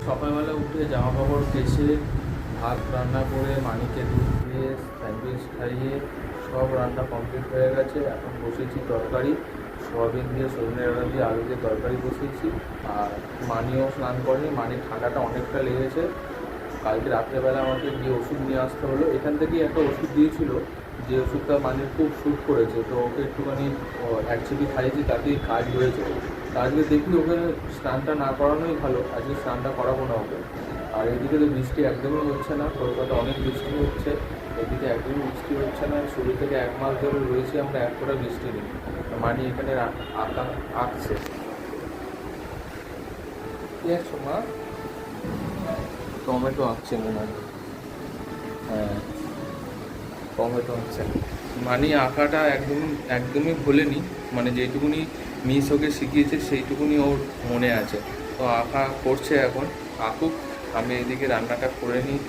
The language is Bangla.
সকালবেলা উঠে জামা কাপড় কেচে ভাত রান্না করে মানিকে দুধ দিয়ে স্যান্ডউইচ খাইয়ে সব রান্না কমপ্লিট হয়ে গেছে। এখন বসেছি তরকারি, সয়াবিন দিয়ে সজনে ডাঁটা দিয়ে আলু দিয়ে তরকারি বসিয়েছি। আর মানিও স্নান করেনি, মানির ঠান্ডাটা অনেকটা লেগেছে। কালকে রাত্রেবেলা আমাকে গিয়ে ওষুধ নিয়ে আসতে হলো। এখান থেকেই একটা ওষুধ দিয়েছিল, যে ওষুধটা মানির খুব শ্যুট করেছে, তো ওকে একটুখানি 1 চিপি খাইয়েছি, তাতেই কাজ হয়েছে। তো আজকে দেখি ওকে স্নানটা না করানোই ভালো, আজকে স্নানটা করাবো না ওকে। আর এদিকে তো বৃষ্টি একদমই হচ্ছে না, কলকাতা অনেক বৃষ্টি হচ্ছে, এদিকে একদমই বৃষ্টি হচ্ছে না। শুরু থেকে 1 মাস ধরে রয়েছি আমরা, এক ফোঁটা বৃষ্টি নেই। মানি এখানে আঁকছে। কি আঁকছো মা? টমেটো আঁকছে মনে হয়। হ্যাঁ, টমেটো আঁকছে। মানি আঁকাটা একদমই ভোলেনি, মানে যেটুকুনি মিস ওকে শিখিয়েছে সেইটুকুনি ওর মনে আছে। তো আঁকা করছে এখন, আঁকুক, আমি এদিকে রান্নাটা করে নিই।